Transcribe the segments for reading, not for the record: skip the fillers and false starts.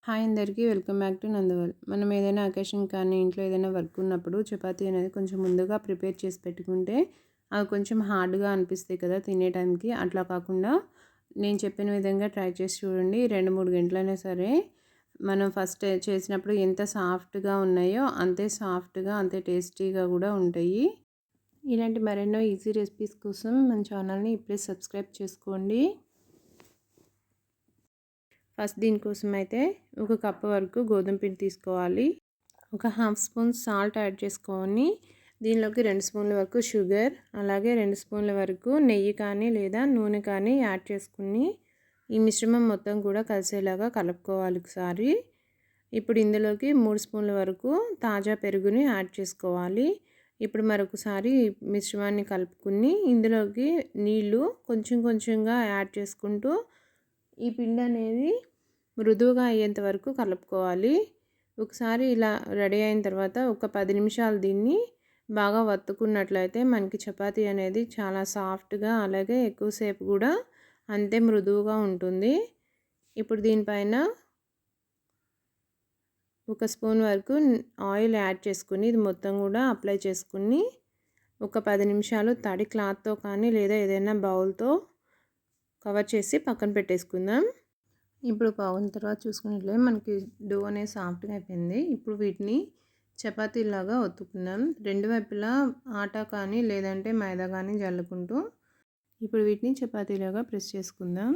Hi అందరికీ welcome back to నందవల్. మనం ఏదైనా అకేషన్ కానీ ఇంట్లో ఏదైనా వర్క్ ఉన్నప్పుడు చపాతీ అనేది కొంచెం ముందుగా ప్రిపేర్ చేసి పెట్టుకుంటే అవి కొంచెం హార్డ్గా అనిపిస్తాయి కదా తినే టైంకి. అట్లా కాకుండా నేను చెప్పిన విధంగా ట్రై చేసి చూడండి. 2-3 గంటలైనా సరే మనం ఫస్ట్ చేసినప్పుడు ఎంత సాఫ్ట్గా ఉన్నాయో అంతే సాఫ్ట్గా అంతే టేస్టీగా కూడా ఉంటాయి. ఇలాంటి మరెన్నో ఈజీ రెసిపీస్ కోసం మన ఛానల్ని ఇప్పుడే సబ్స్క్రైబ్ చేసుకోండి. ఫస్ట్ దీనికోసం అయితే ఒక కప్పు వరకు గోధుమ పిండి తీసుకోవాలి. ఒక హాఫ్ స్పూన్ సాల్ట్ యాడ్ చేసుకొని దీనిలోకి 2 స్పూన్ల వరకు షుగర్, అలాగే 2 స్పూన్ల వరకు నెయ్యి కానీ లేదా నూనె కానీ యాడ్ చేసుకుని ఈ మిశ్రమం మొత్తం కూడా కలిసేలాగా కలుపుకోవాలి ఒకసారి. ఇప్పుడు ఇందులోకి 3 స్పూన్ల వరకు తాజా పెరుగుని యాడ్ చేసుకోవాలి. ఇప్పుడు మరొకసారి మిశ్రమాన్ని కలుపుకుని ఇందులోకి నీళ్లు కొంచెం కొంచెంగా యాడ్ చేసుకుంటూ ఈ పిండి అనేది మృదువుగా అయ్యేంత వరకు కలుపుకోవాలి. ఒకసారి ఇలా రెడీ అయిన తర్వాత ఒక 10 నిమిషాలు దీన్ని బాగా వత్తుకున్నట్లయితే మనకి చపాతీ అనేది చాలా సాఫ్ట్గా అలాగే ఎక్కువసేపు కూడా అంతే మృదువుగా ఉంటుంది. ఇప్పుడు దీనిపైన ఒక స్పూన్ వరకు ఆయిల్ యాడ్ చేసుకుని ఇది మొత్తం కూడా అప్లై చేసుకుని ఒక 10 నిమిషాలు తడి క్లాత్తో కానీ లేదా ఏదైనా బౌల్తో కవర్ చేసి పక్కన పెట్టేసుకుందాం. ఇప్పుడు పావుగంట తర్వాత చూసుకున్నట్లయితే మనకి డో అనేది సాఫ్ట్గా అయిపోయింది. ఇప్పుడు వీటిని చపాతీలాగా ఒత్తుకుందాం. రెండు వైపులా ఆటా కానీ లేదంటే మైదా కానీ జల్లుకుంటూ ఇప్పుడు వీటిని చపాతీలాగా ప్రెస్ చేసుకుందాం.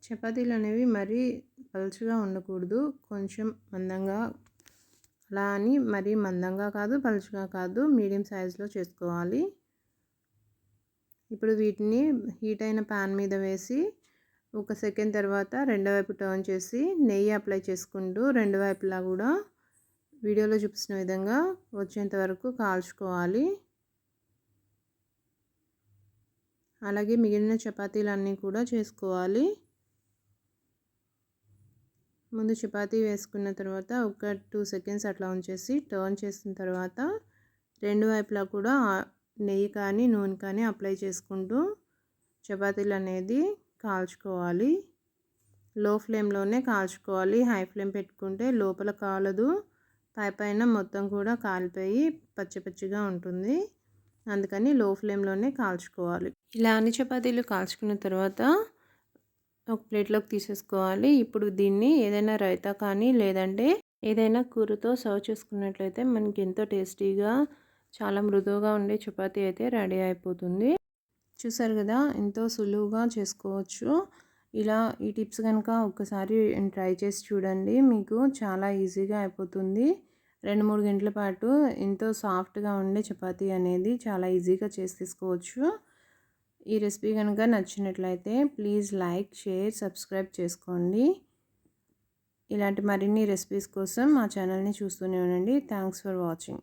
చపాతీలు అనేవి మరీ పలుచగా ఉండకూడదు, కొంచెం మందంగా, అలా అని మరీ మందంగా కాదు పలుచగా కాదు, మీడియం సైజులో చేసుకోవాలి. ఇప్పుడు వీటిని హీట్ అయిన ప్యాన్ మీద వేసి ఒక సెకండ్ తర్వాత రెండో వైపు టర్న్ చేసి నెయ్యి అప్లై చేసుకుంటూ రెండు వైపులా కూడా వీడియోలో చూపిస్తున్న విధంగా వచ్చేంత వరకు కాల్చుకోవాలి. అలాగే మిగిలిన చపాతీలన్నీ కూడా చేసుకోవాలి. ముందు చపాతీ వేసుకున్న తర్వాత ఒక 2 సెకండ్స్ అట్లా ఉంచేసి టర్న్ చేసిన తర్వాత రెండు వైపులా కూడా నెయ్యి కానీ నూనె కానీ అప్లై చేసుకుంటూ చపాతీలు అనేది కాల్చుకోవాలి. లో ఫ్లేమ్లోనే కాల్చుకోవాలి. హై ఫ్లేమ్ పెట్టుకుంటే లోపల కాలదు, పైన మొత్తం కూడా కాలిపోయి పచ్చి పచ్చిగా ఉంటుంది. అందుకని లో ఫ్లేమ్లోనే కాల్చుకోవాలి. ఇలా అన్ని చపాతీలు కాల్చుకున్న తర్వాత ఒక ప్లేట్లోకి తీసేసుకోవాలి. ఇప్పుడు దీన్ని ఏదైనా రైతా కానీ లేదంటే ఏదైనా కూరతో సర్వ్ చేసుకున్నట్లయితే మనకి ఎంతో టేస్టీగా చాలా మృదువుగా ఉండే చపాతీ అయితే రెడీ అయిపోతుంది. చూసారు కదా, ఎంతో సులువుగా చేసుకోవచ్చు. ఇలా ఈ టిప్స్ కనుక ఒక్కసారి ట్రై చేసి చూడండి, మీకు చాలా ఈజీగా అయిపోతుంది. 2-3 గంటల పాటు ఎంతో సాఫ్ట్గా ఉండే చపాతీ అనేది చాలా ఈజీగా చేసి తీసుకోవచ్చు. ఈ రెసిపీ కనుక నచ్చినట్లయితే ప్లీజ్ లైక్, షేర్, సబ్స్క్రైబ్ చేసుకోండి. ఇలాంటి మరిన్ని రెసిపీస్ కోసం మా ఛానల్ని చూస్తూనే ఉండండి. Thanks for watching.